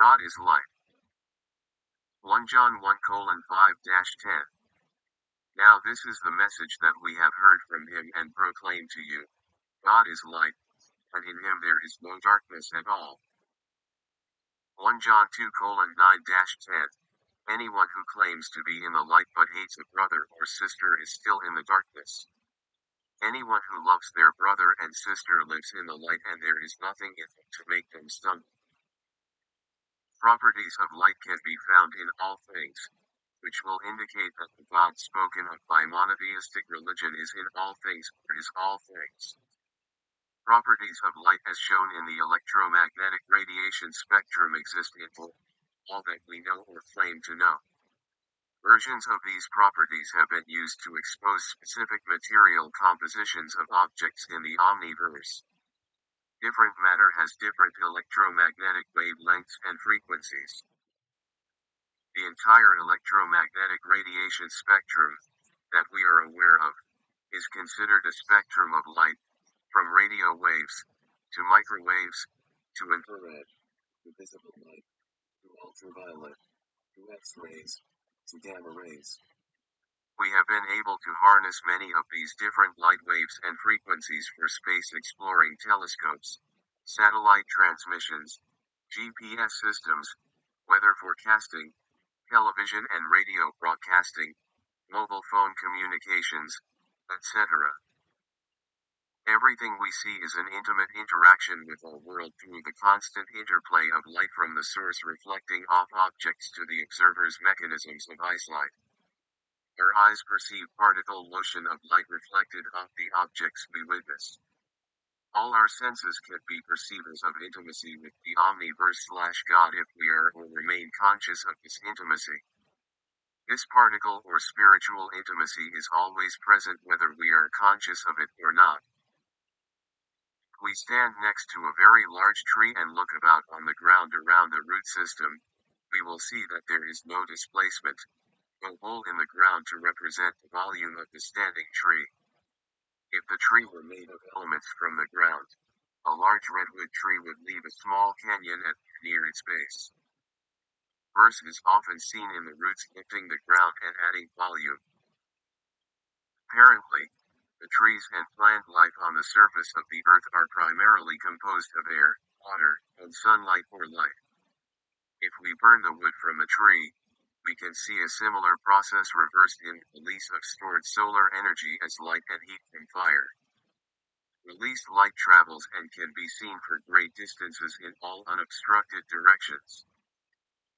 God is light. 1 John 1:5-10. Now this is the message that we have heard from him and proclaim to you. God is light, and in him there is no darkness at all. 1 John 2:9-10. Anyone who claims to be in the light but hates a brother or sister is still in the darkness. Anyone who loves their brother and sister lives in the light, and there is nothing in them to make them stumble. Properties of light can be found in all things, which will indicate that the God spoken of by monotheistic religion is in all things, or is all things. Properties of light as shown in the electromagnetic radiation spectrum exist in all that we know or claim to know. Versions of these properties have been used to expose specific material compositions of objects in the omniverse. Different matter has different electromagnetic wavelengths and frequencies. The entire electromagnetic radiation spectrum that we are aware of is considered a spectrum of light, from radio waves to microwaves to infrared to visible light to ultraviolet to X-rays to gamma rays. We have been able to harness many of these different light waves and frequencies for space exploring telescopes, satellite transmissions, GPS systems, weather forecasting, television and radio broadcasting, mobile phone communications, etc. Everything we see is an intimate interaction with our world through the constant interplay of light from the source reflecting off objects to the observer's mechanisms of eyesight. Our eyes perceive particle motion of light reflected off the objects we witness. All our senses can be perceivers of intimacy with the omniverse/God if we are or remain conscious of this intimacy. This particle or spiritual intimacy is always present whether we are conscious of it or not. We stand next to a very large tree and look about on the ground around the root system. We will see that there is no displacement, no hole in the ground to represent the volume of the standing tree. If the tree were made of elements from the ground, a large redwood tree would leave a small canyon near its base. Earth is often seen in the roots lifting the ground and adding volume. Apparently, the trees and plant life on the surface of the earth are primarily composed of air, water, and sunlight or light. If we burn the wood from a tree, we can see a similar process reversed in the release of stored solar energy as light and heat from fire. Released light travels and can be seen for great distances in all unobstructed directions.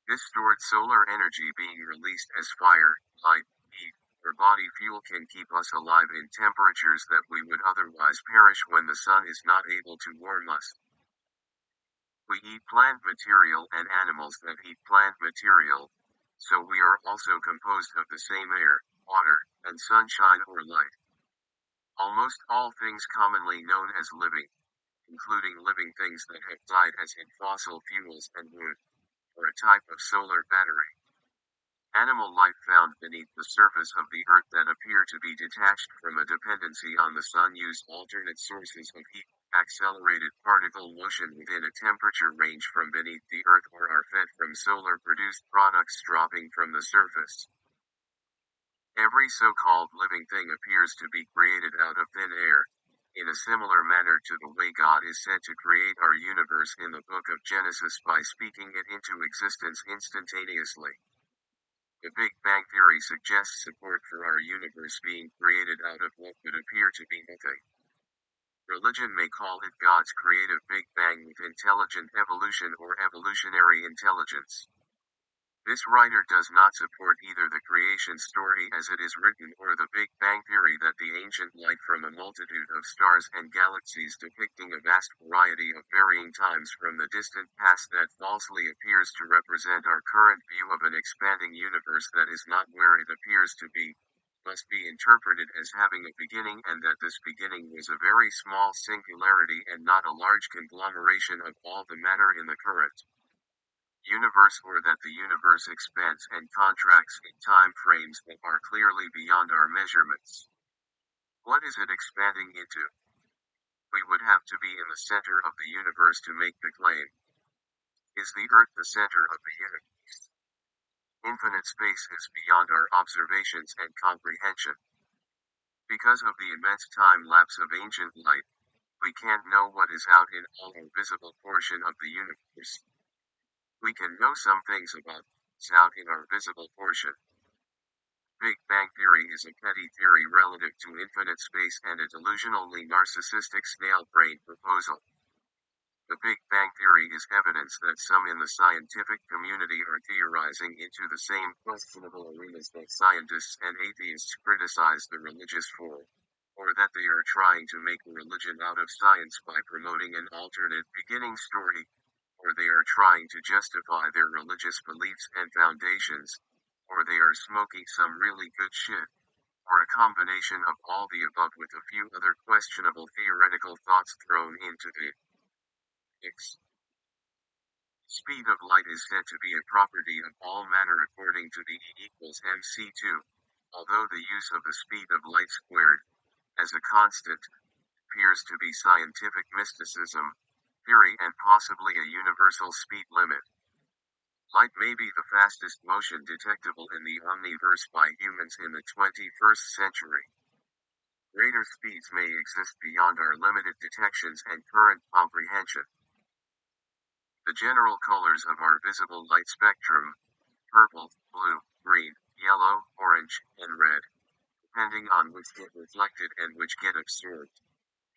This stored solar energy being released as fire, light, heat, or body fuel can keep us alive in temperatures that we would otherwise perish when the sun is not able to warm us. We eat plant material and animals that eat plant material, so we are also composed of the same air, water, and sunshine or light. Almost all things commonly known as living, including living things that have died as in fossil fuels and wood, or a type of solar battery. Animal life found beneath the surface of the earth that appear to be detached from a dependency on the sun use alternate sources of heat, accelerated particle motion within a temperature range from beneath the earth, or are fed from solar-produced products dropping from the surface. Every so-called living thing appears to be created out of thin air, in a similar manner to the way God is said to create our universe in the book of Genesis by speaking it into existence instantaneously. The Big Bang Theory suggests support for our universe being created out of what would appear to be nothing. Religion may call it God's creative Big Bang with intelligent evolution or evolutionary intelligence. This writer does not support either the creation story as it is written or the Big Bang Theory that the ancient light from a multitude of stars and galaxies depicting a vast variety of varying times from the distant past that falsely appears to represent our current view of an expanding universe that is not where it appears to be, must be interpreted as having a beginning, and that this beginning was a very small singularity and not a large conglomeration of all the matter in the current universe, or that the universe expands and contracts in time frames that are clearly beyond our measurements. What is it expanding into? We would have to be in the center of the universe to make the claim. Is the Earth the center of the universe? Infinite space is beyond our observations and comprehension. Because of the immense time lapse of ancient light, we can't know what is out in all our visible portion of the universe. We can know some things about what's out in our visible portion. Big Bang Theory is a petty theory relative to infinite space and a delusionally narcissistic snail brain proposal. The Big Bang Theory is evidence that some in the scientific community are theorizing into the same questionable arenas that scientists and atheists criticize the religious for, or that they are trying to make a religion out of science by promoting an alternate beginning story, or they are trying to justify their religious beliefs and foundations, or they are smoking some really good shit, or a combination of all the above with a few other questionable theoretical thoughts thrown into the mix. Speed of light is said to be a property of all matter according to the E=mc2, although the use of the speed of light squared, as a constant, appears to be scientific mysticism, theory and possibly a universal speed limit. Light may be the fastest motion detectable in the omniverse by humans in the 21st century. Greater speeds may exist beyond our limited detections and current comprehension. The general colors of our visible light spectrum, purple, blue, green, yellow, orange, and red, depending on which get reflected and which get absorbed,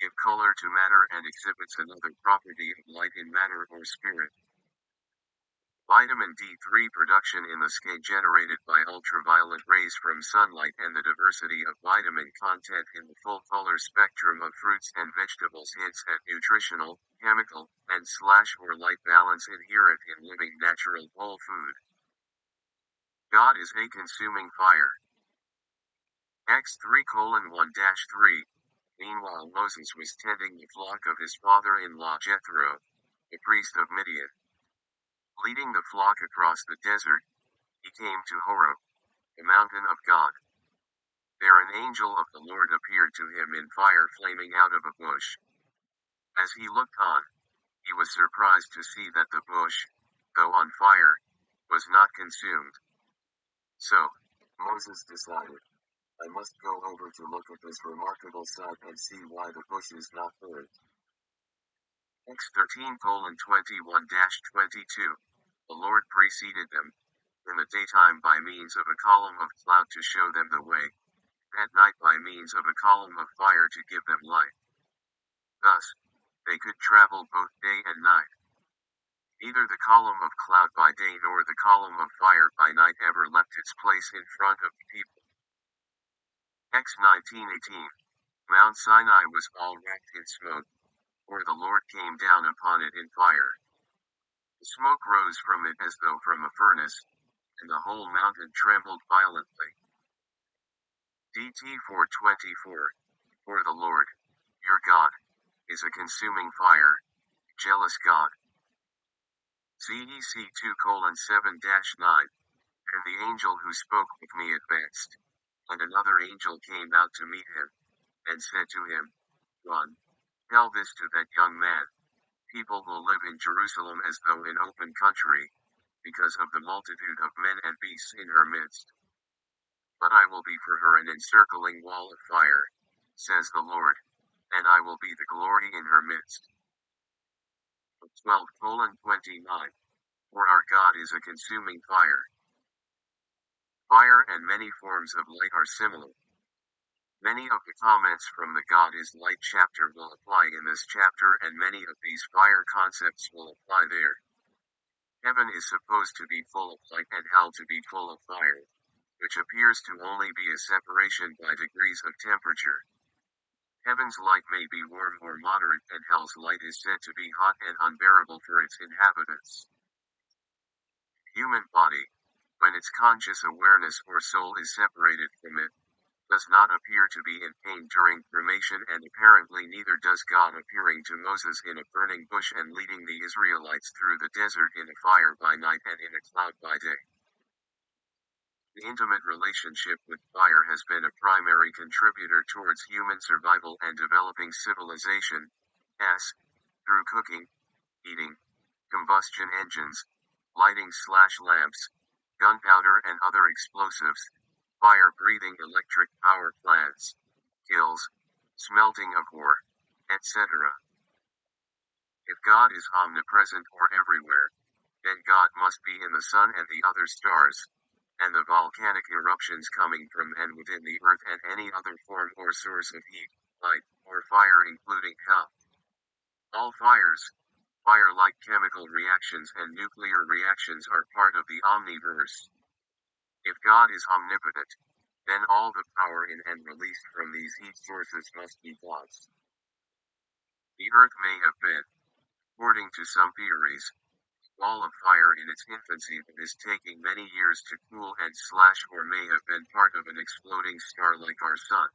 give color to matter and exhibits another property of light in matter or spirit. Vitamin D3 production in the skin generated by ultraviolet rays from sunlight and the diversity of vitamin content in the full color spectrum of fruits and vegetables hints at nutritional, chemical, and or light balance inherent in living natural whole food. God is a consuming fire. Acts 3:1-3. Meanwhile Moses was tending the flock of his father-in-law Jethro, the priest of Midian. Leading the flock across the desert, he came to Horeb, the mountain of God. There an angel of the Lord appeared to him in fire flaming out of a bush. As he looked on, he was surprised to see that the bush, though on fire, was not consumed. So, Moses decided, I must go over to look at this remarkable sight and see why the bush is not burned. Acts 13:21-22. The Lord preceded them, in the daytime by means of a column of cloud to show them the way, at night by means of a column of fire to give them light. Thus, they could travel both day and night. Neither the column of cloud by day nor the column of fire by night ever left its place in front of the people. Acts 19:18. Mount Sinai was all wrapped in smoke, for the Lord came down upon it in fire. The smoke rose from it as though from a furnace, and the whole mountain trembled violently. DT 424. For the Lord, your God, is a consuming fire, jealous God. CEC 2:7-9. And the angel who spoke with me advanced, and another angel came out to meet him, and said to him, Run, tell this to that young man. People will live in Jerusalem as though in open country, because of the multitude of men and beasts in her midst. But I will be for her an encircling wall of fire, says the Lord, and I will be the glory in her midst. 12:29. For our God is a consuming fire. Fire and many forms of light are similar. Many of the comments from the God is Light chapter will apply in this chapter and many of these fire concepts will apply there. Heaven is supposed to be full of light and hell to be full of fire, which appears to only be a separation by degrees of temperature. Heaven's light may be warm or moderate and hell's light is said to be hot and unbearable for its inhabitants. Human body, when its conscious awareness or soul is separated from it, does not appear to be in pain during cremation and apparently neither does God appearing to Moses in a burning bush and leading the Israelites through the desert in a fire by night and in a cloud by day. The intimate relationship with fire has been a primary contributor towards human survival and developing civilization, through cooking, eating, combustion engines, lighting/lamps, gunpowder and other explosives, fire-breathing electric power plants, kilns, smelting of ore, etc. If God is omnipresent or everywhere, then God must be in the sun and the other stars, and the volcanic eruptions coming from and within the earth and any other form or source of heat, light, or fire including hell. All fires, fire-like chemical reactions and nuclear reactions are part of the omniverse. If God is omnipotent, then all the power in and released from these heat sources must be God's. The earth may have been, according to some theories, a ball of fire in its infancy that is taking many years to cool and slash or may have been part of an exploding star like our sun.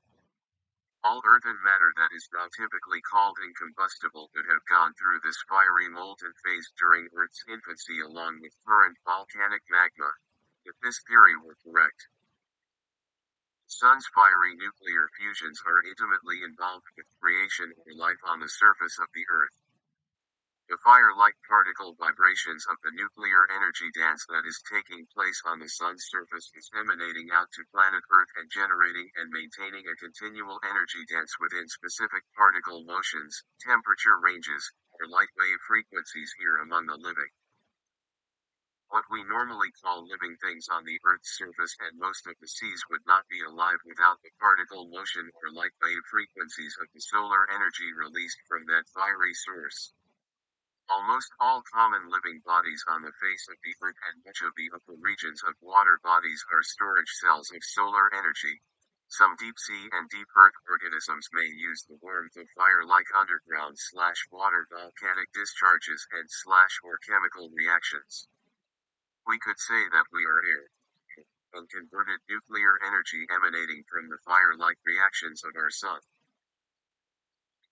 All earthen matter that is now typically called incombustible could have gone through this fiery molten phase during Earth's infancy along with current volcanic magma, if this theory were correct. The sun's fiery nuclear fusions are intimately involved with creation or life on the surface of the Earth. The fire-like particle vibrations of the nuclear energy dance that is taking place on the sun's surface is emanating out to planet Earth and generating and maintaining a continual energy dance within specific particle motions, temperature ranges, or light wave frequencies here among the living. What we normally call living things on the Earth's surface and most of the seas would not be alive without the particle motion or light wave frequencies of the solar energy released from that fiery source. Almost all common living bodies on the face of the Earth and much of the upper regions of water bodies are storage cells of solar energy. Some deep-sea and deep earth organisms may use the warmth of fire like underground/water volcanic discharges and/or chemical reactions. We could say that we are air, unconverted nuclear energy emanating from the fire-like reactions of our sun.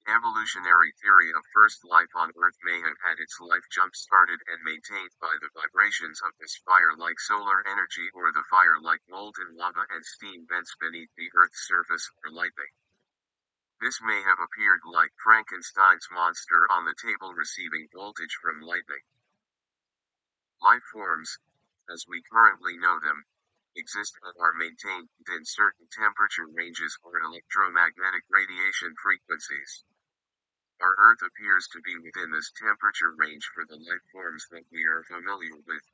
Evolutionary theory of first life on Earth may have had its life jump-started and maintained by the vibrations of this fire-like solar energy or the fire-like molten lava and steam vents beneath the Earth's surface or lightning. This may have appeared like Frankenstein's monster on the table receiving voltage from lightning. Life forms, as we currently know them, exist and are maintained within certain temperature ranges or electromagnetic radiation frequencies. Our Earth appears to be within this temperature range for the life forms that we are familiar with.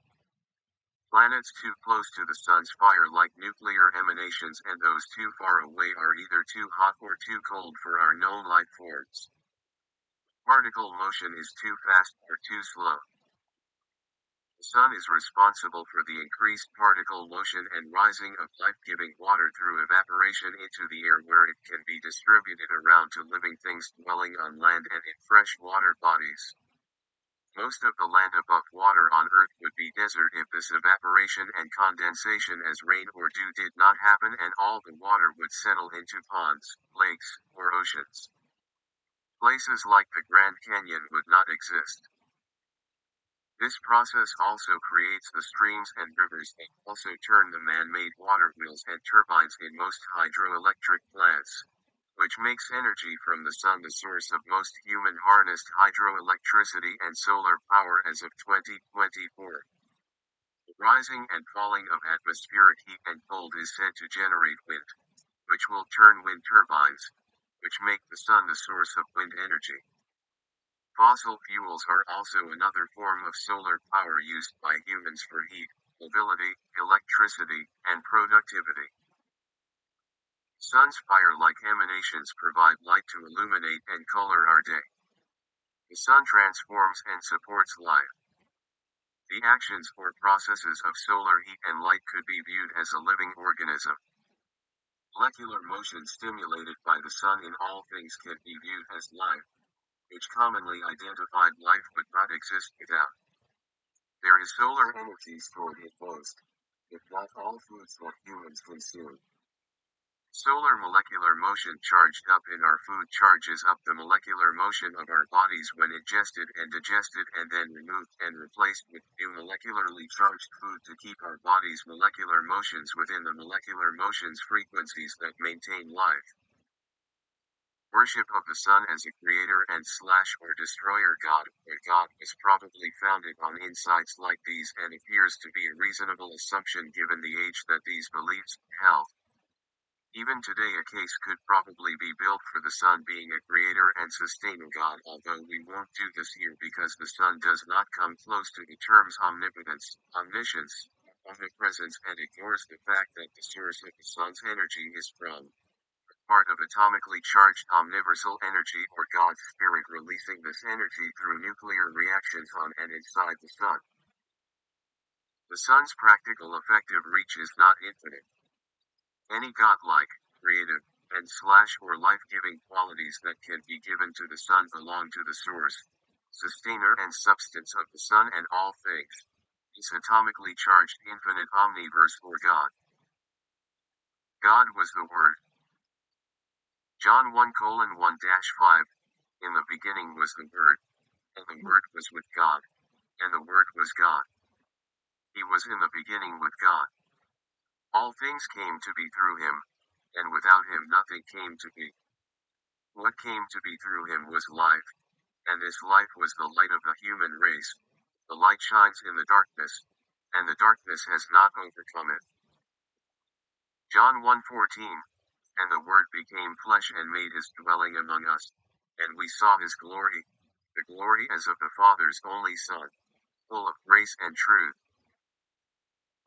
Planets too close to the sun's fire-like nuclear emanations and those too far away are either too hot or too cold for our known life forms. Particle motion is too fast or too slow. The sun is responsible for the increased particle motion and rising of life-giving water through evaporation into the air where it can be distributed around to living things dwelling on land and in fresh water bodies. Most of the land above water on Earth would be desert if this evaporation and condensation as rain or dew did not happen and all the water would settle into ponds, lakes, or oceans. Places like the Grand Canyon would not exist. This process also creates the streams and rivers that also turn the man-made water wheels and turbines in most hydroelectric plants, which makes energy from the sun the source of most human-harnessed hydroelectricity and solar power as of 2024. The rising and falling of atmospheric heat and cold is said to generate wind, which will turn wind turbines, which make the sun the source of wind energy. Fossil fuels are also another form of solar power used by humans for heat, mobility, electricity, and productivity. Sun's fire-like emanations provide light to illuminate and color our day. The sun transforms and supports life. The actions or processes of solar heat and light could be viewed as a living organism. Molecular motion stimulated by the sun in all things can be viewed as life, which commonly identified life would not exist without. There is solar energy stored in most, if not all foods that humans consume. Solar molecular motion charged up in our food charges up the molecular motion of our bodies when ingested and digested and then removed and replaced with new molecularly charged food to keep our body's molecular motions within the molecular motions frequencies that maintain life. Worship of the sun as a creator and / or destroyer god or god was probably founded on insights like these and appears to be a reasonable assumption given the age that these beliefs held. Even today a case could probably be built for the sun being a creator and sustaining god, although we won't do this here because the sun does not come close to the terms omnipotence, omniscience, omnipresence, and ignores the fact that the source of the sun's energy is from part of atomically charged omniversal energy or God's spirit releasing this energy through nuclear reactions on and inside the sun. The sun's practical effective reach is not infinite. Any godlike, creative, and / or life-giving qualities that can be given to the sun belong to the source, sustainer and substance of the sun and all things. This atomically charged infinite omniverse or God. God was the Word. John 1:1-5. In the beginning was the Word, and the Word was with God, and the Word was God. He was in the beginning with God. All things came to be through him, and without him nothing came to be. What came to be through him was life, and this life was the light of the human race. The light shines in the darkness, and the darkness has not overcome it. John 1:14. And the Word became flesh and made his dwelling among us, and we saw his glory, the glory as of the Father's only Son, full of grace and truth.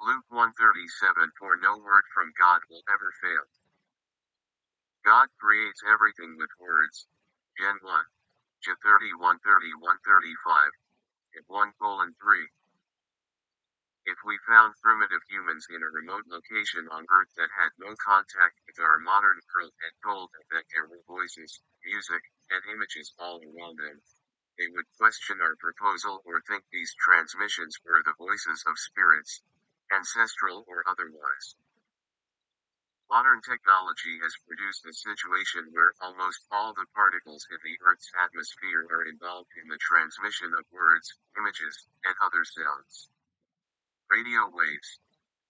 Luke 1:37. For no word from God will ever fail. God creates everything with words. Gen 1. J 31:31-35. And 1:3. If we found primitive humans in a remote location on Earth that had no contact with our modern world and told them that there were voices, music, and images all around them, they would question our proposal or think these transmissions were the voices of spirits, ancestral or otherwise. Modern technology has produced a situation where almost all the particles in the Earth's atmosphere are involved in the transmission of words, images, and other sounds. Radio waves,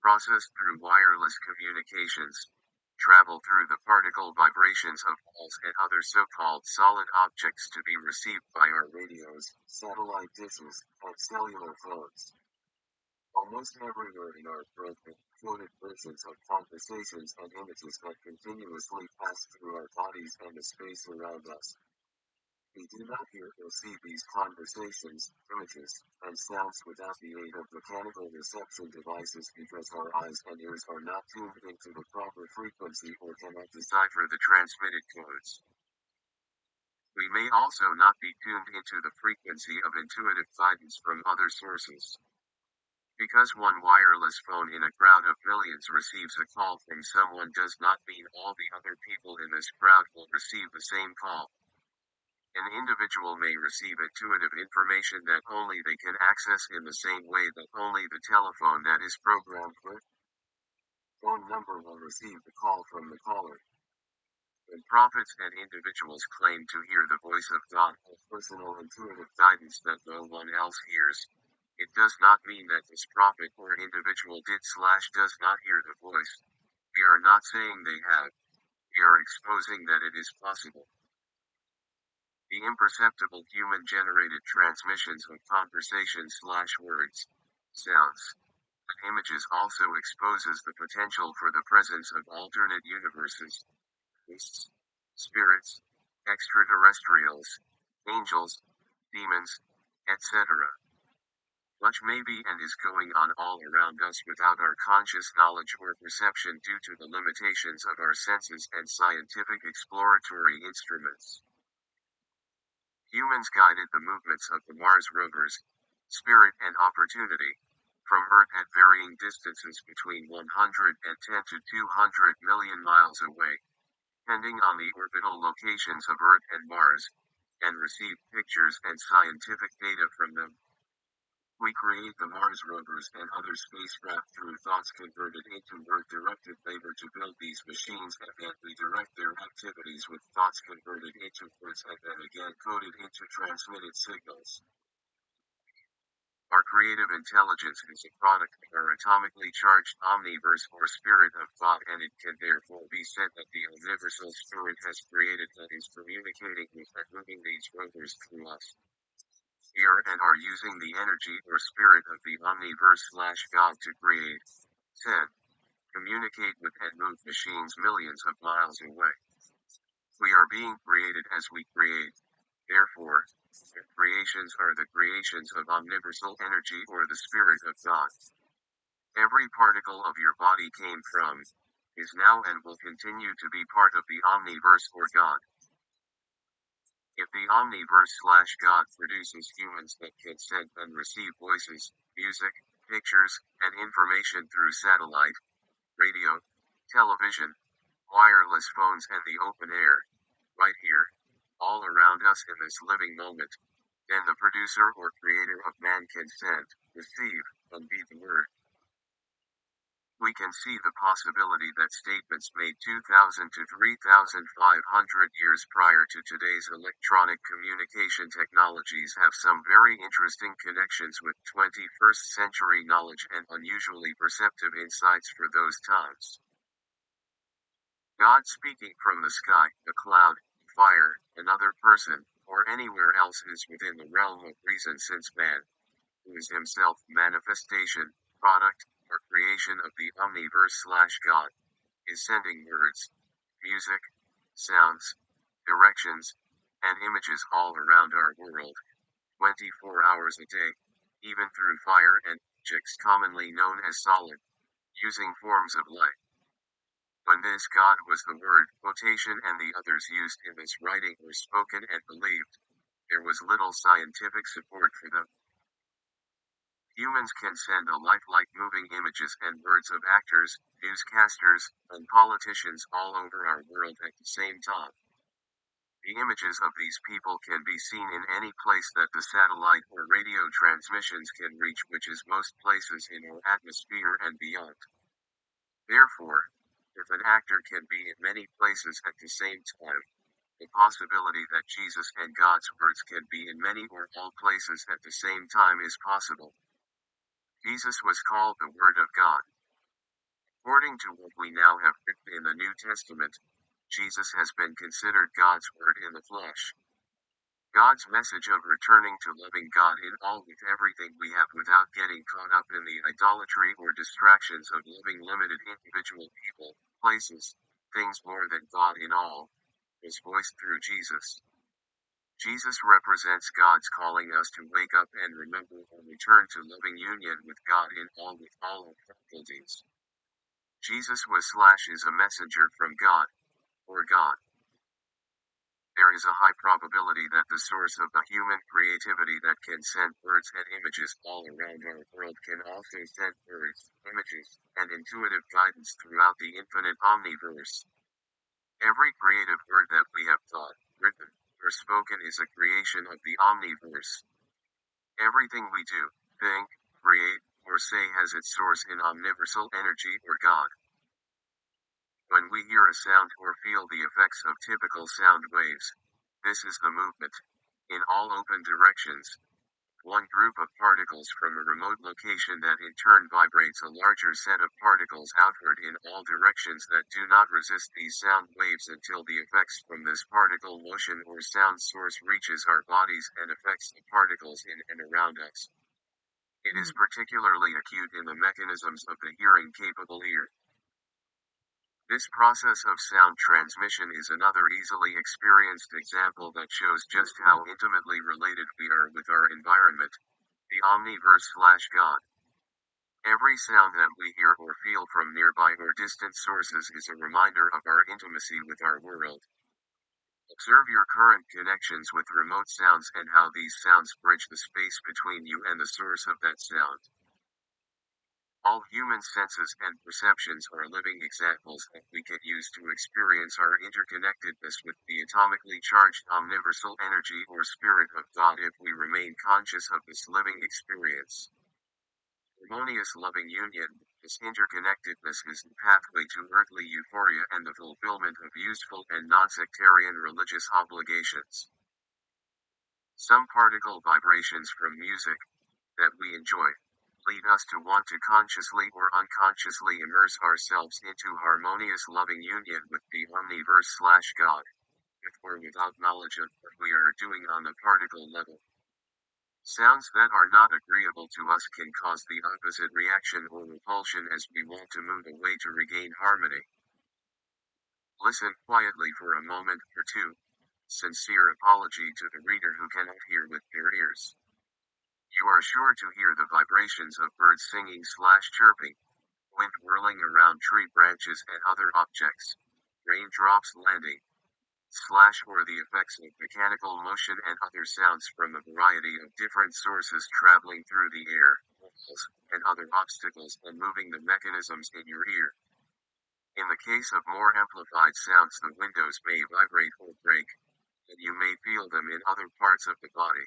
processed through wireless communications, travel through the particle vibrations of walls and other so-called solid objects to be received by our radios, satellite dishes, and cellular phones. Almost everywhere in our world are coded versions of conversations and images that continuously pass through our bodies and the space around us. We do not hear or see these conversations, images, and sounds without the aid of mechanical reception devices because our eyes and ears are not tuned into the proper frequency or cannot decipher the transmitted codes. We may also not be tuned into the frequency of intuitive guidance from other sources. Because one wireless phone in a crowd of millions receives a call from someone does not mean all the other people in this crowd will receive the same call. An individual may receive intuitive information that only they can access in the same way that only the telephone that is programmed with phone number will receive the call from the caller. When prophets and individuals claim to hear the voice of God or personal intuitive guidance that no one else hears, it does not mean that this prophet or individual does not hear the voice. We are not saying they have. We are exposing that it is possible. The imperceptible human-generated transmissions of conversations / words, sounds, and images also exposes the potential for the presence of alternate universes, ghosts, spirits, extraterrestrials, angels, demons, etc. Much may be and is going on all around us without our conscious knowledge or perception due to the limitations of our senses and scientific exploratory instruments. Humans guided the movements of the Mars rovers, Spirit and Opportunity, from Earth at varying distances between 110 to 200 million miles away, depending on the orbital locations of Earth and Mars, and received pictures and scientific data from them. We create the Mars rovers and other spacecraft through thoughts converted into work-directed labor to build these machines, and then we direct their activities with thoughts converted into words and then again coded into transmitted signals. Our creative intelligence is a product of our atomically charged omniverse or spirit of thought, and it can therefore be said that the universal spirit has created that is communicating with and moving these rovers through us. We are using the energy or spirit of the omniverse/God to create. 10. Communicate with and move machines millions of miles away. We are being created as we create. Therefore, our creations are the creations of omniversal energy or the Spirit of God. Every particle of your body came from, is now and will continue to be part of the omniverse or God. If the omniverse/God produces humans that can send and receive voices, music, pictures, and information through satellite, radio, television, wireless phones, and the open air, right here, all around us in this living moment, then the producer or creator of man can send, receive, and be the Word. We can see the possibility that statements made 2,000 to 3,500 years prior to today's electronic communication technologies have some very interesting connections with 21st century knowledge and unusually perceptive insights for those times. God speaking from the sky, a cloud, fire, another person, or anywhere else is within the realm of reason, since man, who is himself manifestation, product, or creation of the omniverse/God, is sending words, music, sounds, directions, and images all around our world, 24 hours a day, even through fire and objects commonly known as solid, using forms of light. When this God was the word, quotation, and the others used in this writing were spoken and believed, there was little scientific support for them. Humans can send a lifelike moving images and words of actors, newscasters, and politicians all over our world at the same time. The images of these people can be seen in any place that the satellite or radio transmissions can reach, which is most places in our atmosphere and beyond. Therefore, if an actor can be in many places at the same time, the possibility that Jesus and God's words can be in many or all places at the same time is possible. Jesus was called the Word of God. According to what we now have written in the New Testament, Jesus has been considered God's Word in the flesh. God's message of returning to loving God in all with everything we have without getting caught up in the idolatry or distractions of living limited individual people, places, things more than God in all, was voiced through Jesus. Jesus represents God's calling us to wake up and remember and return to loving union with God in all with all our faculties. Jesus is a messenger from God, or God. There is a high probability that the source of the human creativity that can send words and images all around our world can also send words, images, and intuitive guidance throughout the infinite omniverse. Every creative word that we have thought, written, or spoken is a creation of the omniverse. Everything we do, think, create, or say has its source in omniversal energy or God. When we hear a sound or feel the effects of typical sound waves, this is the movement, in all open directions, one group of particles from a remote location that in turn vibrates a larger set of particles outward in all directions that do not resist these sound waves until the effects from this particle motion or sound source reaches our bodies and affects the particles in and around us. It is particularly acute in the mechanisms of the hearing-capable ear. This process of sound transmission is another easily experienced example that shows just how intimately related we are with our environment, the omniverse/God. Every sound that we hear or feel from nearby or distant sources is a reminder of our intimacy with our world. Observe your current connections with remote sounds and how these sounds bridge the space between you and the source of that sound. All human senses and perceptions are living examples that we can use to experience our interconnectedness with the atomically charged omniversal energy or spirit of God if we remain conscious of this living experience. Harmonious loving union, this interconnectedness is the pathway to earthly euphoria and the fulfillment of useful and non-sectarian religious obligations. Some particle vibrations from music, that we enjoy, lead us to want to consciously or unconsciously immerse ourselves into harmonious loving union with the Omniverse/God, with or without knowledge of what we are doing on the particle level. Sounds that are not agreeable to us can cause the opposite reaction or repulsion as we want to move away to regain harmony. Listen quietly for a moment or two. Sincere apology to the reader who cannot hear with their ears. You are sure to hear the vibrations of birds singing/chirping, wind whirling around tree branches and other objects, raindrops landing, or the effects of mechanical motion and other sounds from a variety of different sources traveling through the air, walls, and other obstacles and moving the mechanisms in your ear. In the case of more amplified sounds, the windows may vibrate or break, and you may feel them in other parts of the body.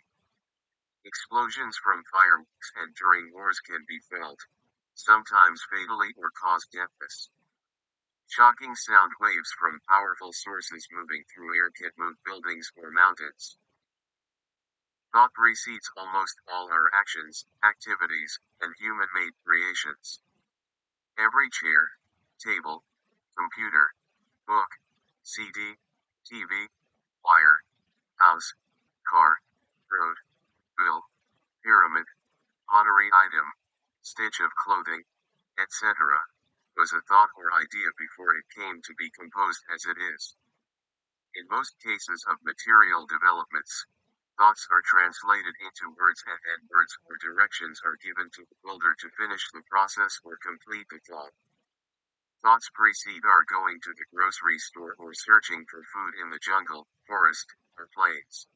Explosions from fireworks and during wars can be felt, sometimes fatally or cause deafness. Shocking sound waves from powerful sources moving through air can move buildings or mountains. Thought precedes almost all our actions, activities, and human-made creations. Every chair, table, computer, book, CD, TV, wire, house, car, road, bill, pyramid, pottery item, stitch of clothing, etc., was a thought or idea before it came to be composed as it is. In most cases of material developments, thoughts are translated into words and then words or directions are given to the builder to finish the process or complete the thought. Thoughts precede our going to the grocery store or searching for food in the jungle, forest, or plains.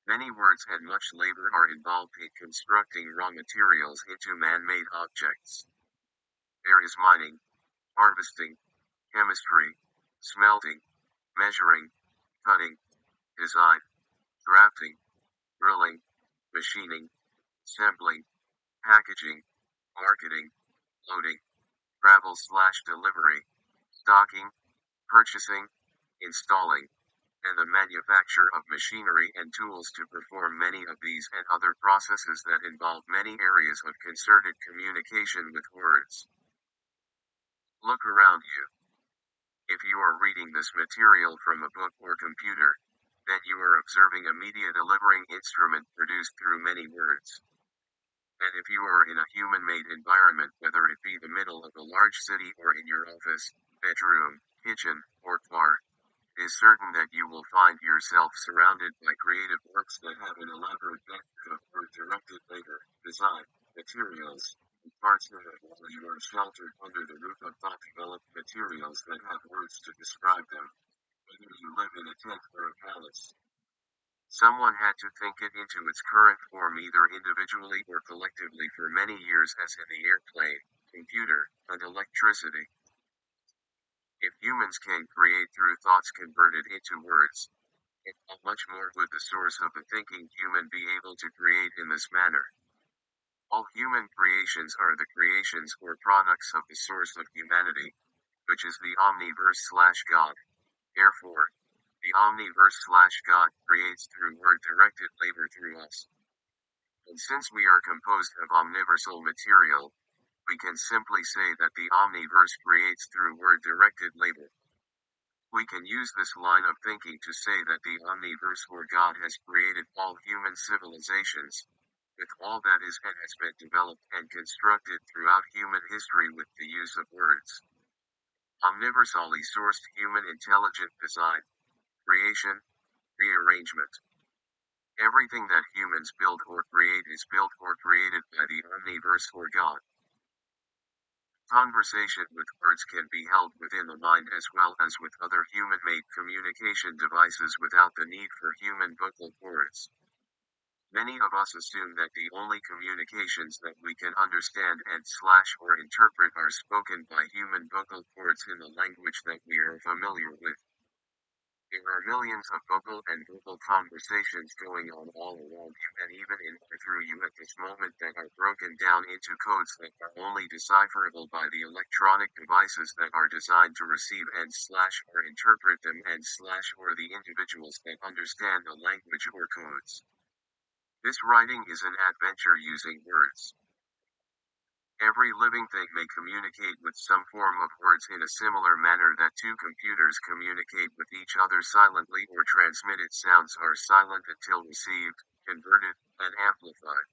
Many words and much labor are involved in constructing raw materials into man-made objects. There is mining, harvesting, chemistry, smelting, measuring, cutting, design, drafting, drilling, machining, assembling, packaging, marketing, loading, travel/delivery, stocking, purchasing, installing, and the manufacture of machinery and tools to perform many of these and other processes that involve many areas of concerted communication with words. Look around you. If you are reading this material from a book or computer, then you are observing a media delivering instrument produced through many words. And if you are in a human-made environment, whether it be the middle of a large city or in your office, bedroom, kitchen, or car, it is certain that you will find yourself surrounded by creative works that have an elaborate depth of word-directed labor, design, materials, and parts of it while you are sheltered under the roof of thought-developed materials that have words to describe them, whether you live in a tent or a palace. Someone had to think it into its current form either individually or collectively for many years as in the airplane, computer, and electricity. If humans can create through thoughts converted into words, how much more would the source of the thinking human be able to create in this manner? All human creations are the creations or products of the source of humanity, which is the Omniverse/God. Therefore, the Omniverse/God creates through word-directed labor through us. And since we are composed of omniversal material, we can simply say that the Omniverse creates through word-directed labor. We can use this line of thinking to say that the Omniverse or God has created all human civilizations, with all that is and has been developed and constructed throughout human history with the use of words. Omniversally sourced human intelligent design, creation, rearrangement. Everything that humans build or create is built or created by the Omniverse or God. Conversation with words can be held within the mind as well as with other human-made communication devices without the need for human vocal cords. Many of us assume that the only communications that we can understand and/or interpret are spoken by human vocal cords in the language that we are familiar with. There are millions of vocal and verbal conversations going on all around you and even in or through you at this moment that are broken down into codes that are only decipherable by the electronic devices that are designed to receive and/or interpret them and/or the individuals that understand the language or codes. This writing is an adventure using words. Every living thing may communicate with some form of words in a similar manner that two computers communicate with each other silently, or transmitted sounds are silent until received, converted, and amplified.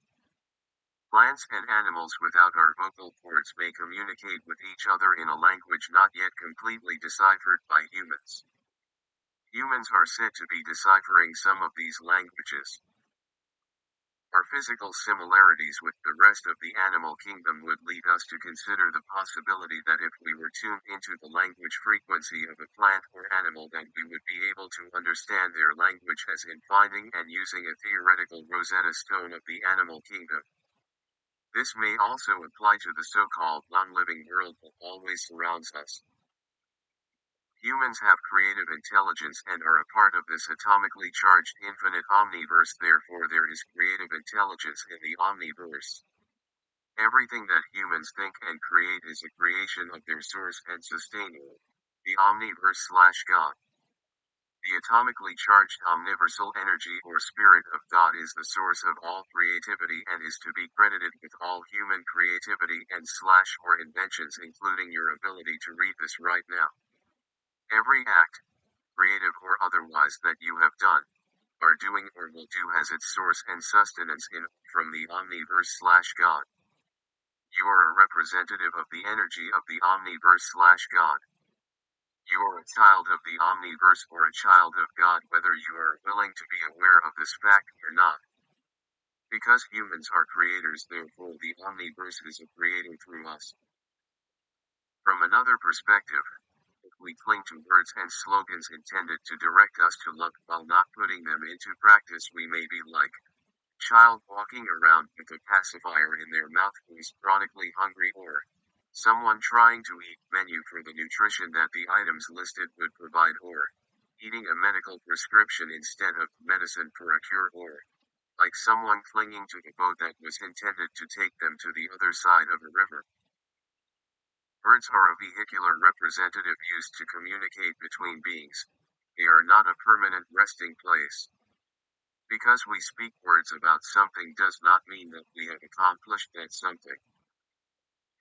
Plants and animals without our vocal cords may communicate with each other in a language not yet completely deciphered by humans. Humans are said to be deciphering some of these languages. Our physical similarities with the rest of the animal kingdom would lead us to consider the possibility that if we were tuned into the language frequency of a plant or animal, then we would be able to understand their language, as in finding and using a theoretical Rosetta Stone of the animal kingdom. This may also apply to the so-called non-living world that always surrounds us. Humans have creative intelligence and are a part of this atomically charged infinite omniverse, therefore there is creative intelligence in the omniverse. Everything that humans think and create is a creation of their source and sustainer, the omniverse/God. The atomically charged omniversal energy or spirit of God is the source of all creativity and is to be credited with all human creativity and or inventions, including your ability to read this right now. Every act, creative or otherwise, that you have done, are doing, or will do has its source and sustenance from the omniverse/God. You are a representative of the energy of the omniverse/God. You are a child of the omniverse or a child of God, whether you are willing to be aware of this fact or not. Because humans are creators, therefore the omniverse is a creator through us. From another perspective, if we cling to words and slogans intended to direct us to love while not putting them into practice, we may be like a child walking around with a pacifier in their mouth who is chronically hungry, or someone trying to eat menu for the nutrition that the items listed would provide, or eating a medical prescription instead of medicine for a cure, or like someone clinging to the boat that was intended to take them to the other side of a river. Words are a vehicular representative used to communicate between beings. They are not a permanent resting place. Because we speak words about something does not mean that we have accomplished that something.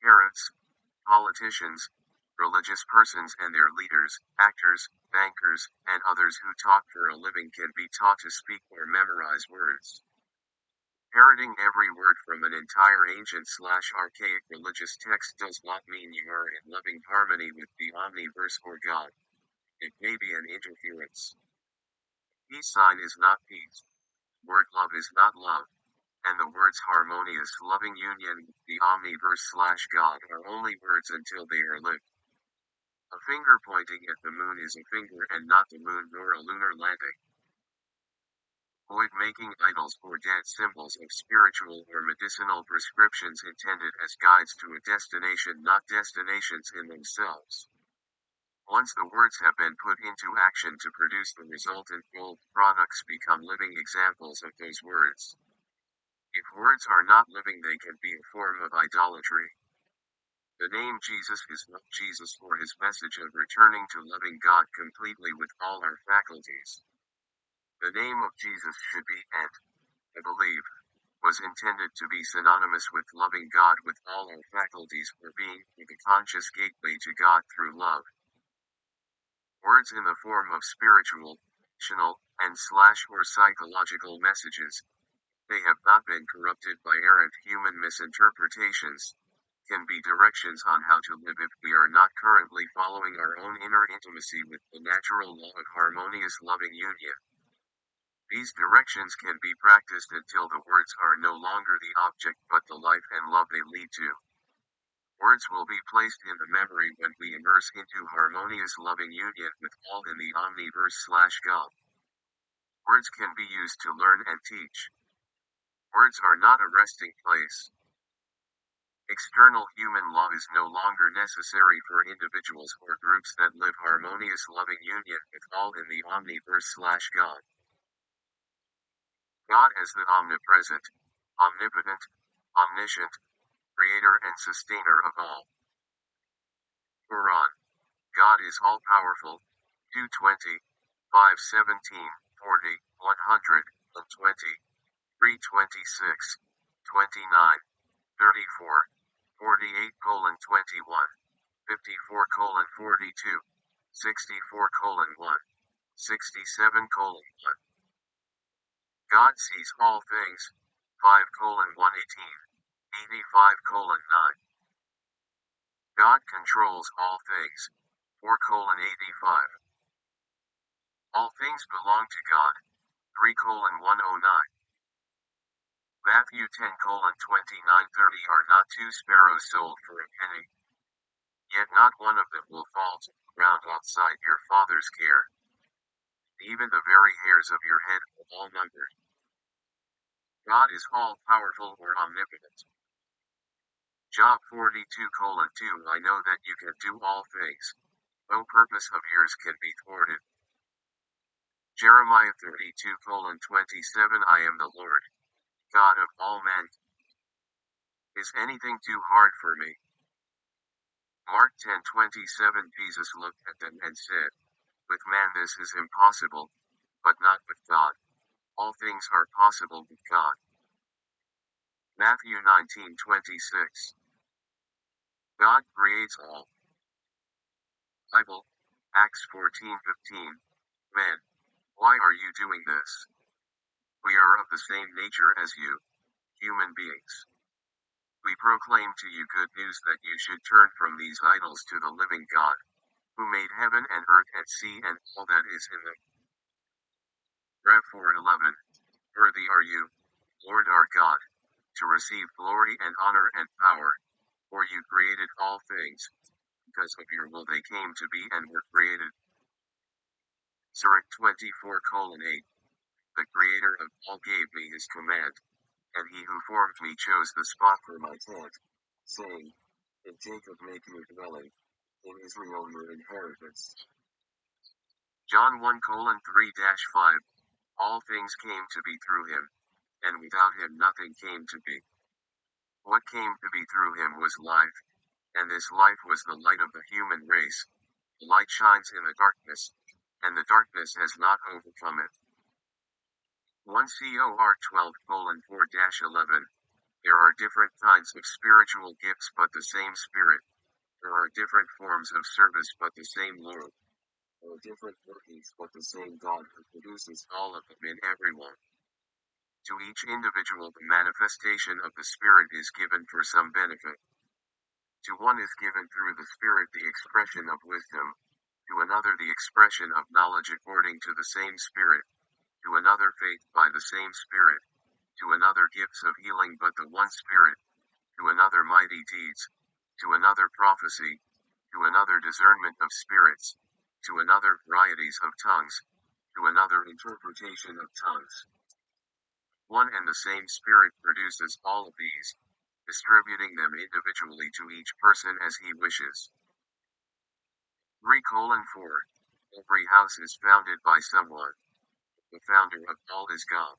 Parents, politicians, religious persons and their leaders, actors, bankers, and others who talk for a living can be taught to speak or memorize words. Parroting every word from an entire ancient/archaic religious text does not mean you are in loving harmony with the omniverse or God. It may be an interference. Peace sign is not peace. Word love is not love. And the words harmonious loving union with the omniverse/God are only words until they are lived. A finger pointing at the moon is a finger and not the moon nor a lunar landing. Avoid making idols or dead symbols of spiritual or medicinal prescriptions intended as guides to a destination, not destinations in themselves. Once the words have been put into action to produce the resultant gold, products become living examples of those words. If words are not living, they can be a form of idolatry. The name Jesus is not Jesus for his message of returning to loving God completely with all our faculties. The name of Jesus should be, and, I believe, was intended to be synonymous with loving God with all our faculties, or being the conscious gateway to God through love. Words in the form of spiritual, emotional, and/or psychological messages, they have not been corrupted by errant human misinterpretations, can be directions on how to live if we are not currently following our own inner intimacy with the natural law of harmonious loving union. These directions can be practiced until the words are no longer the object but the life and love they lead to. Words will be placed in the memory when we immerse into harmonious loving union with all in the omniverse/God. Words can be used to learn and teach. Words are not a resting place. External human law is no longer necessary for individuals or groups that live harmonious loving union with all in the omniverse/God. God as the omnipresent, omnipotent, omniscient, creator and sustainer of all. Quran. God is all-powerful. 220, 517, 40, 120. 326, 29, 34, 48:21, 54:42, 64:1, 67:1. God sees all things, 5:118, 85:9. God controls all things, 4:85. All things belong to God, 3:109. Matthew 10:29-30. Are not 2 sparrows sold for a penny? Yet not one of them will fall to the ground outside your Father's care. Even the very hairs of your head are all numbered. God is all-powerful or omnipotent. Job 42:2. I know that you can do all things. No purpose of yours can be thwarted. Jeremiah 32:27. I am the Lord, God of all men. Is anything too hard for me? Mark 10:27. Jesus looked at them and said, with man this is impossible, but not with God. All things are possible with God. Matthew 19:26. God creates all. Bible, Acts 14:15. Men, why are you doing this? We are of the same nature as you, human beings. We proclaim to you good news that you should turn from these idols to the living God, who made heaven and earth and sea and all that is in them. Rev 4:11. Worthy are you, Lord our God, to receive glory and honor and power, for you created all things. Because of your will they came to be and were created. Sirach 24:8. The Creator of all gave me his command, and he who formed me chose the spot for my tent, saying, in Jacob make your dwelling, in Israel your inheritance. John 1:3-5. All things came to be through him, and without him nothing came to be. What came to be through him was life, and this life was the light of the human race. The light shines in the darkness, and the darkness has not overcome it. 1 Cor 12:4-11. There are different kinds of spiritual gifts but the same Spirit. There are different forms of service but the same Lord. There are different workings but the same God who produces all of them in everyone. To each individual the manifestation of the Spirit is given for some benefit. To one is given through the Spirit the expression of wisdom, to another the expression of knowledge according to the same Spirit, to another faith by the same Spirit, to another gifts of healing but the one Spirit, to another mighty deeds, to another prophecy, to another discernment of spirits, to another varieties of tongues, to another interpretation of tongues. One and the same Spirit produces all of these, distributing them individually to each person as he wishes. 3:4. Every house is founded by someone. The founder of all is God.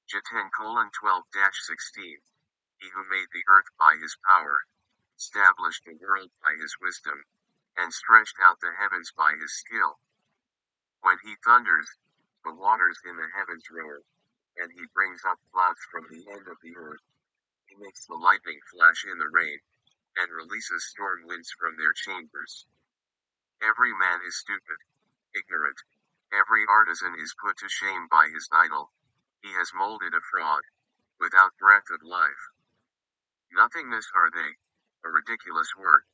J 10:12-16. He who made the earth by his power, established the world by his wisdom, and stretched out the heavens by his skill. When he thunders, the waters in the heavens roar, and he brings up clouds from the end of the earth. He makes the lightning flash in the rain, and releases storm winds from their chambers. Every man is stupid, ignorant. Every artisan is put to shame by his idol. He has molded a fraud, without breath of life. Nothingness are they, a ridiculous work.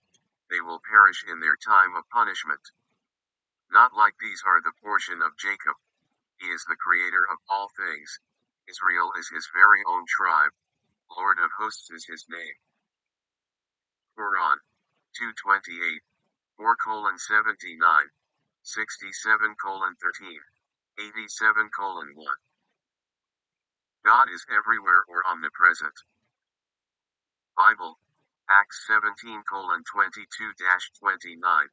They will perish in their time of punishment. Not like these are the portion of Jacob. He is the creator of all things. Israel is his very own tribe. Lord of hosts is his name. Quran 2:28, 4:79, 67:13, 87:1. God is everywhere or omnipresent. Bible, Acts 17:22-29.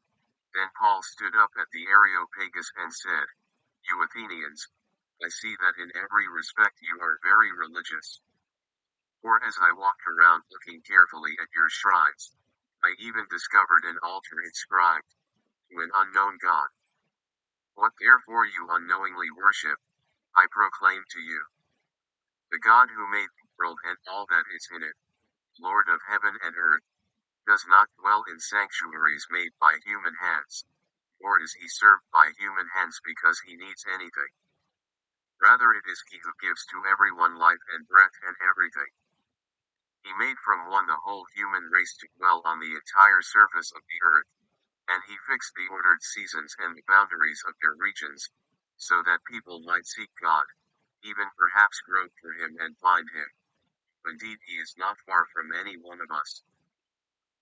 Then Paul stood up at the Areopagus and said, You Athenians, I see that in every respect you are very religious. For as I walked around looking carefully at your shrines, I even discovered an altar inscribed, to an unknown God. What therefore you unknowingly worship, I proclaim to you. The God who made the world and all that is in it, Lord of heaven and earth, does not dwell in sanctuaries made by human hands, nor is he served by human hands because he needs anything. Rather it is he who gives to everyone life and breath and everything. He made from one the whole human race to dwell on the entire surface of the earth, and he fixed the ordered seasons and the boundaries of their regions, so that people might seek God, even perhaps grope for him and find him. Indeed he is not far from any one of us.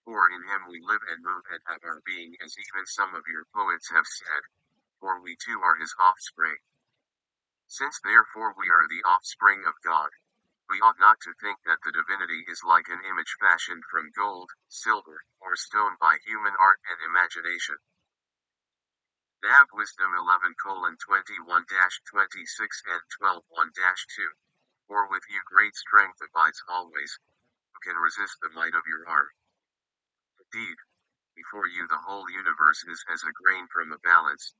For in him we live and move and have our being, as even some of your poets have said, for we too are his offspring. Since therefore we are the offspring of God, we ought not to think that the divinity is like an image fashioned from gold, silver, or stone by human art and imagination. Nav Wisdom 11:21-26 and 12:1-2. For with you great strength abides always, who can resist the might of your arm? Indeed, before you the whole universe is as a grain from a balance,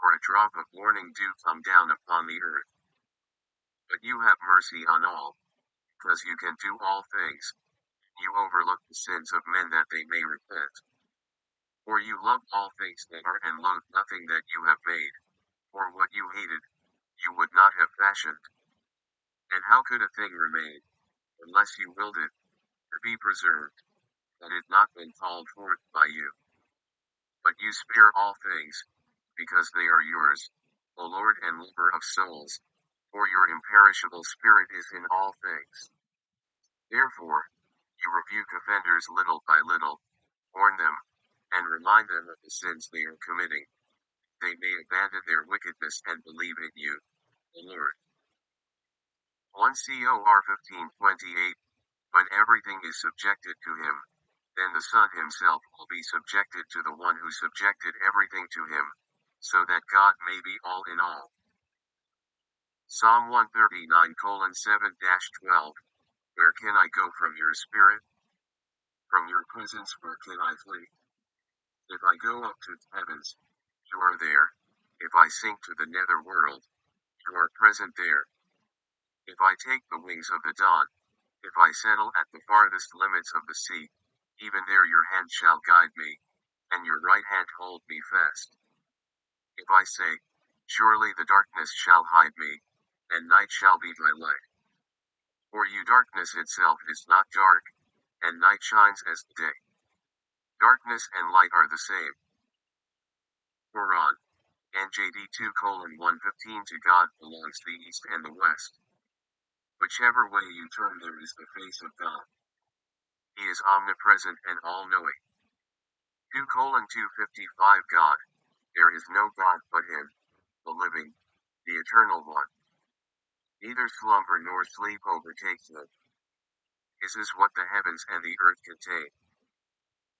or a drop of morning dew come down upon the earth. But you have mercy on all, because you can do all things. You overlook the sins of men that they may repent. For you love all things that are and loathe nothing that you have made. For what you hated, you would not have fashioned. And how could a thing remain, unless you willed it, or be preserved, had it not been called forth by you? But you spare all things, because they are yours, O Lord and lover of souls, for your imperishable spirit is in all things. Therefore, you rebuke offenders little by little, warn them, and remind them of the sins they are committing. They may abandon their wickedness and believe in you, O Lord. 1 Cor 15:28. When everything is subjected to him, then the Son himself will be subjected to the one who subjected everything to him, so that God may be all in all. Psalm 139:7-12. Where can I go from your spirit? From your presence where can I flee? If I go up to the heavens, you are there. If I sink to the nether world, you are present there. If I take the wings of the dawn, if I settle at the farthest limits of the sea, even there your hand shall guide me, and your right hand hold me fast. If I say, surely the darkness shall hide me, and night shall be my light. For you darkness itself is not dark, and night shines as the day. Darkness and light are the same. Quran. NJD 2:115. To God belongs the east and the west. Whichever way you turn there is the face of God. He is omnipresent and all-knowing. 2:255. God. There is no God but him, the living, the eternal one. Neither slumber nor sleep overtakes him. His is what the heavens and the earth contain.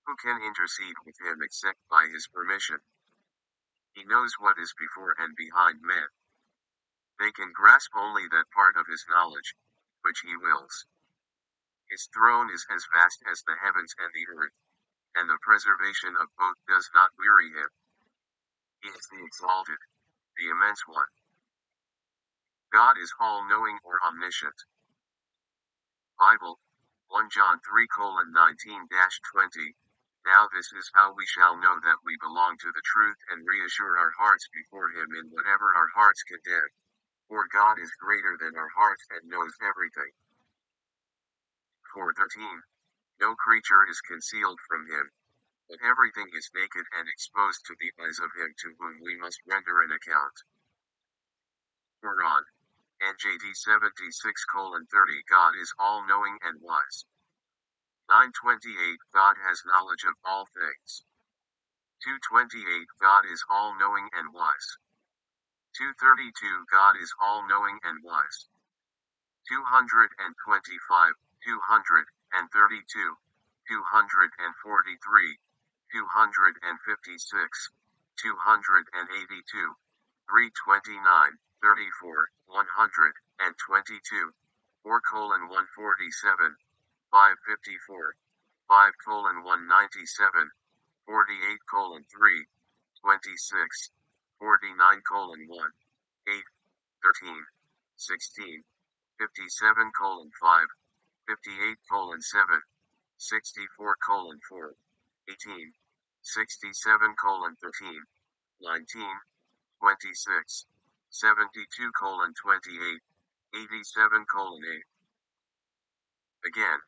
Who can intercede with him except by his permission? He knows what is before and behind men. They can grasp only that part of his knowledge, which he wills. His throne is as vast as the heavens and the earth, and the preservation of both does not weary him. He is the exalted, the immense one. God is all-knowing or omniscient. Bible, 1 John 3:19-20. Now this is how we shall know that we belong to the truth and reassure our hearts before him in whatever our hearts condemn. For God is greater than our hearts and knows everything. 4:13. No creature is concealed from him, but everything is naked and exposed to the eyes of him to whom we must render an account. Quran. NJD 76:30. God is all-knowing and wise. 9:28. God has knowledge of all things. 2:28. God is all-knowing and wise. 2:32. God is all-knowing and wise. 225, 232, 243, 256, 282, 329, 34, 122, 4:147, 554, 5:197, 48:3, 26, 49:1, 8, 13, 16, 57:5, 58:7, 64:4, 18, 67:13, 19, 26, 72:28, 87:8. Again,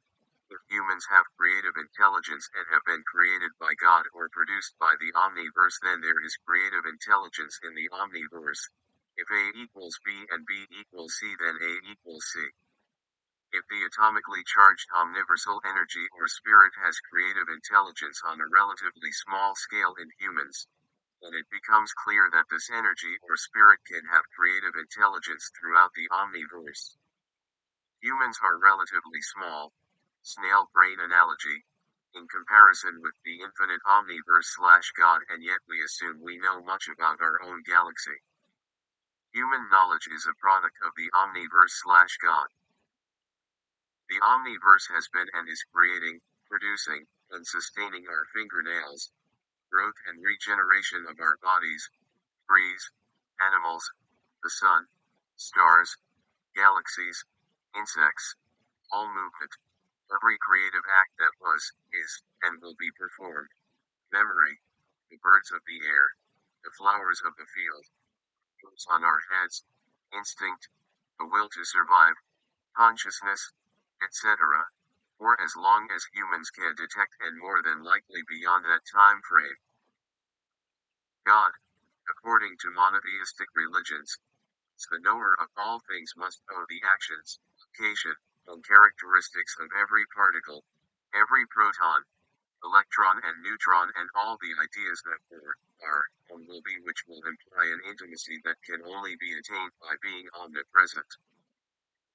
if humans have creative intelligence and have been created by God or produced by the Omniverse, then there is creative intelligence in the Omniverse. If A equals B and B equals C, then A equals C. If the atomically charged omniversal energy or spirit has creative intelligence on a relatively small scale in humans, then it becomes clear that this energy or spirit can have creative intelligence throughout the Omniverse. Humans are relatively small, snail brain analogy, in comparison with the infinite Omniverse/God, and yet we assume we know much about our own galaxy. Human knowledge is a product of the Omniverse/God. The Omniverse has been and is creating, producing, and sustaining our fingernails, growth and regeneration of our bodies, trees, animals, the sun, stars, galaxies, insects, all movement, every creative act that was, is, and will be performed, memory, the birds of the air, the flowers of the field, hairs on our heads, instinct, the will to survive, consciousness, etc., for as long as humans can detect, and more than likely beyond that time frame. God, according to monotheistic religions, is the knower of all things, must know the actions, location, and characteristics of every particle, every proton, electron and neutron, and all the ideas that were, are, and will be, which will imply an intimacy that can only be attained by being omnipresent.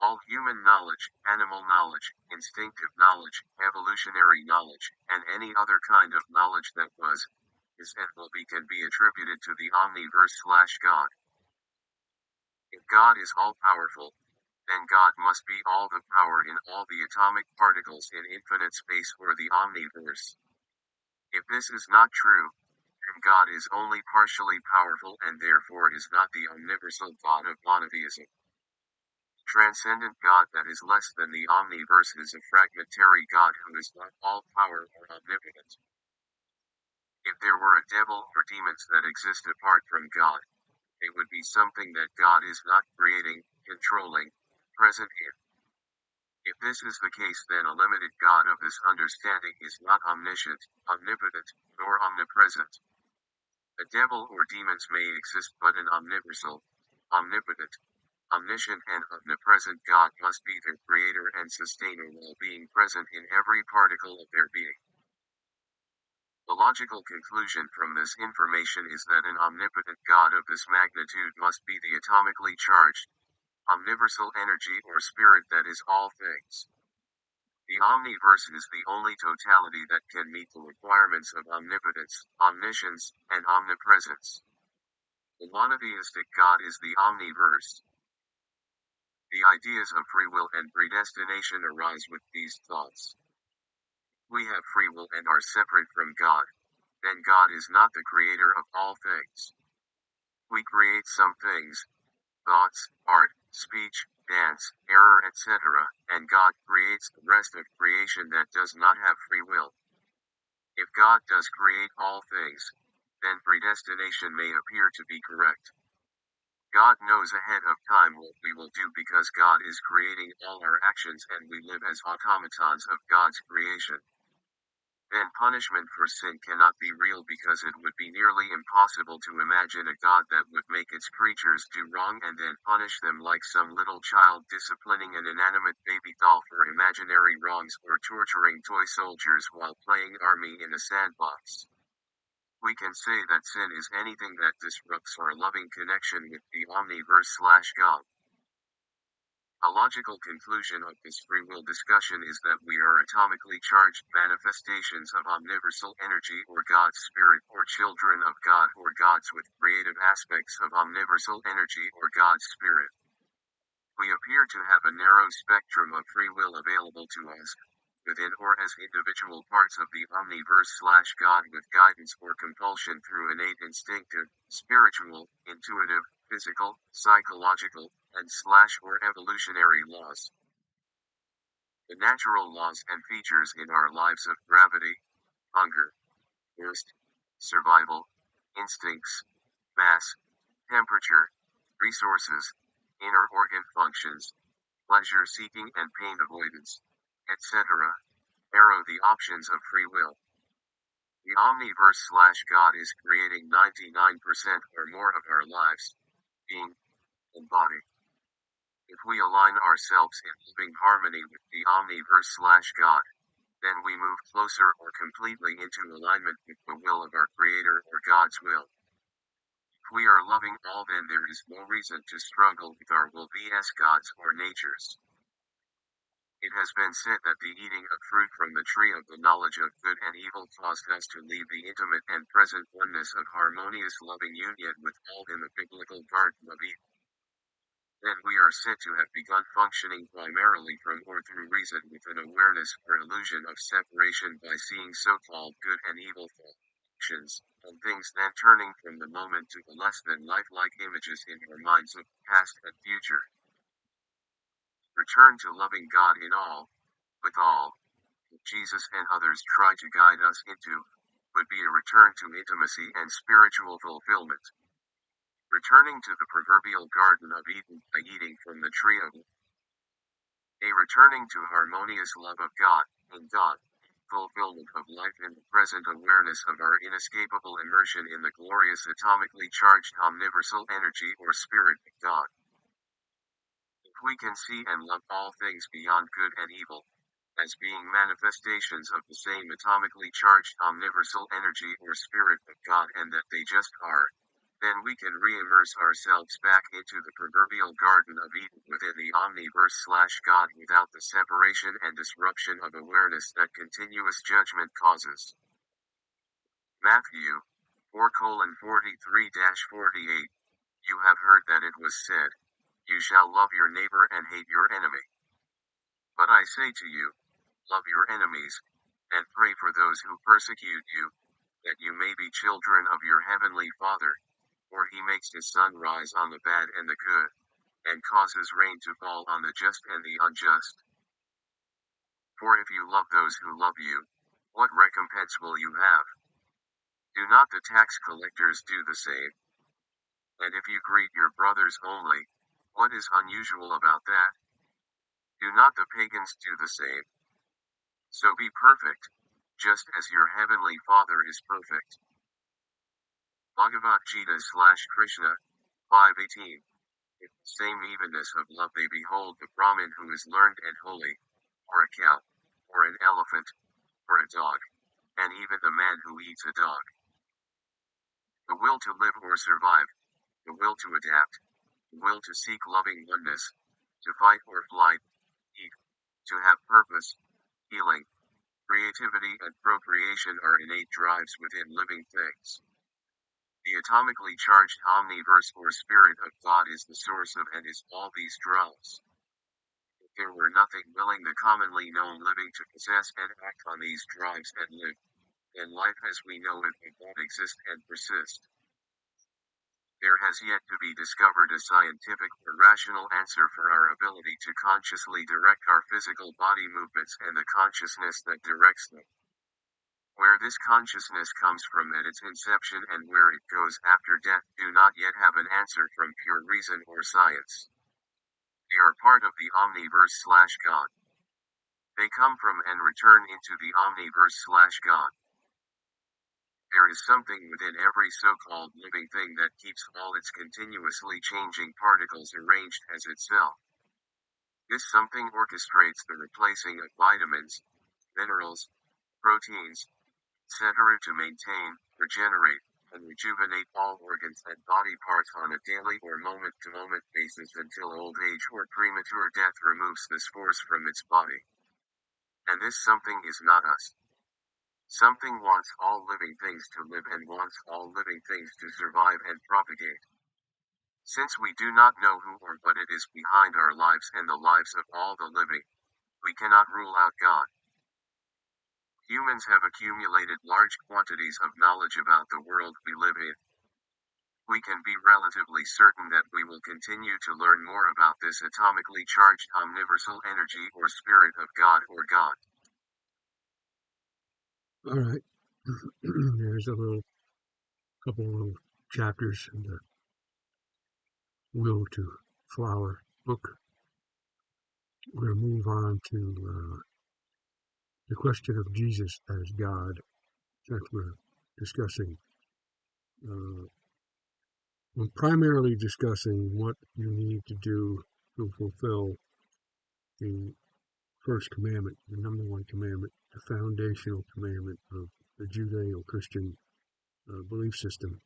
All human knowledge, animal knowledge, instinctive knowledge, evolutionary knowledge, and any other kind of knowledge that was, is, and will be can be attributed to the Omniverse/God. If God is all-powerful, then God must be all the power in all the atomic particles in infinite space or the Omniverse. If this is not true, then God is only partially powerful and therefore is not the omniversal God of monotheism. Transcendent God that is less than the Omniverse is a fragmentary God who is not all power or omnipotent. If there were a devil or demons that exist apart from God, they would be something that God is not creating, controlling, present in. If this is the case, then a limited God of this understanding is not omniscient, omnipotent, nor omnipresent. A devil or demons may exist, but an omniversal, omnipotent, omniscient and omnipresent God must be their creator and sustainer while being present in every particle of their being. The logical conclusion from this information is that an omnipotent God of this magnitude must be the atomically charged, omniversal energy or spirit that is all things. The Omniverse is the only totality that can meet the requirements of omnipotence, omniscience, and omnipresence. The monotheistic God is the Omniverse. The ideas of free will and predestination arise with these thoughts. We have free will and are separate from God, then God is not the creator of all things. We create some things, thoughts, art, speech, dance, error, etc., and God creates the rest of creation that does not have free will. If God does create all things, then predestination may appear to be correct. God knows ahead of time what we will do because God is creating all our actions and we live as automatons of God's creation. Then punishment for sin cannot be real because it would be nearly impossible to imagine a God that would make its creatures do wrong and then punish them like some little child disciplining an inanimate baby doll for imaginary wrongs or torturing toy soldiers while playing army in a sandbox. We can say that sin is anything that disrupts our loving connection with the Omniverse/God. A logical conclusion of this free will discussion is that we are atomically charged manifestations of omniversal energy or God's spirit or children of God or gods with creative aspects of omniversal energy or God's spirit. We appear to have a narrow spectrum of free will available to us, within or as individual parts of the Omniverse/God with guidance or compulsion through innate instinctive, spiritual, intuitive, physical, psychological, and/or evolutionary laws. The natural laws and features in our lives of gravity, hunger, thirst, survival, instincts, mass, temperature, resources, inner organ functions, pleasure seeking and pain avoidance, etc., arrow the options of free will. The Omniverse/God is creating 99% or more of our lives, being, and body. If we align ourselves in living harmony with the Omniverse/God, then we move closer or completely into alignment with the will of our Creator or God's will. If we are loving all, then there is no reason to struggle with our will vs God's or nature's. It has been said that the eating of fruit from the tree of the knowledge of good and evil caused us to leave the intimate and present oneness of harmonious loving union with all in the biblical Garden of Eden. Then we are said to have begun functioning primarily from or through reason with an awareness or illusion of separation by seeing so-called good and evil actions and things, then turning from the moment to the less than lifelike images in our minds of past and future. Return to loving God in all, with all, that Jesus and others try to guide us into, would be a return to intimacy and spiritual fulfillment. Returning to the proverbial Garden of Eden by eating from the tree of a returning to harmonious love of God, in God, fulfillment of life in the present awareness of our inescapable immersion in the glorious atomically charged omniversal energy or spirit of God. If we can see and love all things beyond good and evil, as being manifestations of the same atomically charged omniversal energy or spirit of God, and that they just are, then we can re-immerse ourselves back into the proverbial Garden of Eden within the Omniverse/God without the separation and disruption of awareness that continuous judgment causes. Matthew 4:43-48. You have heard that it was said, you shall love your neighbor and hate your enemy. But I say to you, love your enemies, and pray for those who persecute you, that you may be children of your heavenly Father. For he makes his sun rise on the bad and the good, and causes rain to fall on the just and the unjust. For if you love those who love you, what recompense will you have? Do not the tax collectors do the same? And if you greet your brothers only, what is unusual about that? Do not the pagans do the same? So be perfect, just as your heavenly Father is perfect. Bhagavad Gita/Krishna 5:18. With the same evenness of love they behold the Brahmin who is learned and holy, or a cow, or an elephant, or a dog, and even the man who eats a dog. The will to live or survive, the will to adapt, the will to seek loving oneness, to fight or flight, eat, to have purpose, healing, creativity and procreation are innate drives within living things. The atomically charged omniverse or spirit of God is the source of and is all these drives. If there were nothing willing the commonly known living to possess and act on these drives and live, then life as we know it would not exist and persist. There has yet to be discovered a scientific or rational answer for our ability to consciously direct our physical body movements and the consciousness that directs them. Where this consciousness comes from at its inception and where it goes after death do not yet have an answer from pure reason or science. They are part of the Omniverse/God. They come from and return into the Omniverse/God. There is something within every so-called living thing that keeps all its continuously changing particles arranged as itself. This something orchestrates the replacing of vitamins, minerals, proteins, etc. to maintain, regenerate, and rejuvenate all organs and body parts on a daily or moment-to-moment basis until old age or premature death removes this force from its body. And this something is not us. Something wants all living things to live and wants all living things to survive and propagate. Since we do not know who or what it is behind our lives and the lives of all the living, we cannot rule out God. Humans have accumulated large quantities of knowledge about the world we live in. We can be relatively certain that we will continue to learn more about this atomically charged omniversal energy or spirit of God or God. All right. There's a couple of little chapters in the Will to Flower book. We're going to move on to the question of Jesus as God, since we're discussing, we're primarily discussing what you need to do to fulfill the first commandment, the number one commandment, the foundational commandment of the Judeo-Christian belief system.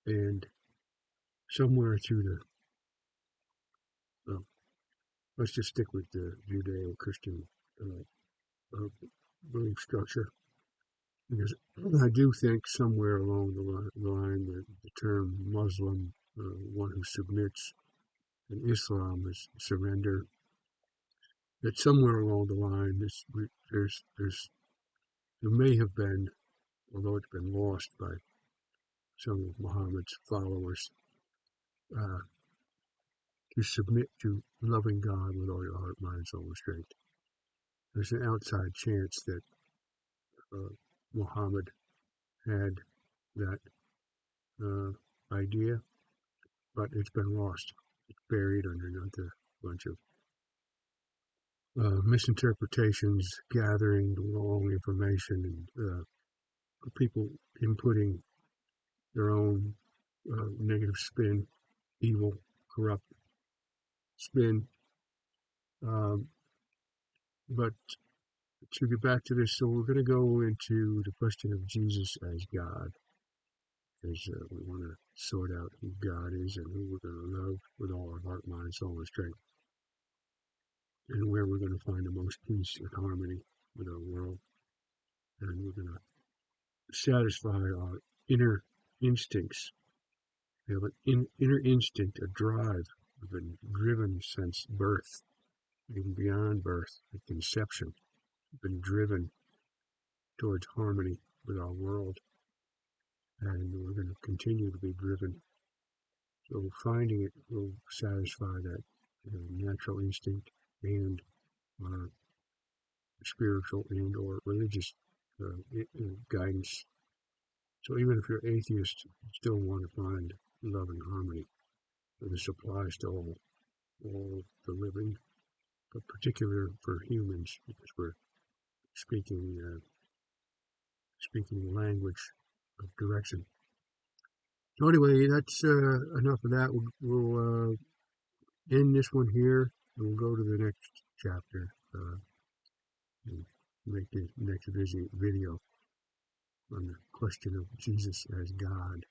And somewhere through let's just stick with the Judeo-Christian belief structure, because I do think somewhere along the line that the term Muslim, one who submits, and Islam is surrender, that somewhere along the line there may have been, although it's been lost by some of Muhammad's followers, uh, to submit to loving God with all your heart, mind, soul, and strength. There's an outside chance that Muhammad had that idea, but it's been lost. It's buried underneath a bunch of misinterpretations, gathering the wrong information, and people inputting their own negative spin, evil, corrupt spin. But to get back to this, so we're going to go into the question of Jesus as God, because we want to sort out who God is and who we're going to love with all our heart, mind, soul, and strength, and where we're going to find the most peace and harmony with our world. And we're going to satisfy our inner instincts. We have an inner instinct, a drive. We've been driven since birth, even beyond birth, at conception. We've been driven towards harmony with our world, and we're going to continue to be driven. So finding it will satisfy that natural instinct and our spiritual and or religious guidance. So even if you're atheist, you still want to find love and harmony. So this applies to all the living, but particular for humans, because we're speaking the language of direction. So anyway, that's enough of that. We'll end this one here, and we'll go to the next chapter and make the next video on the question of Jesus as God.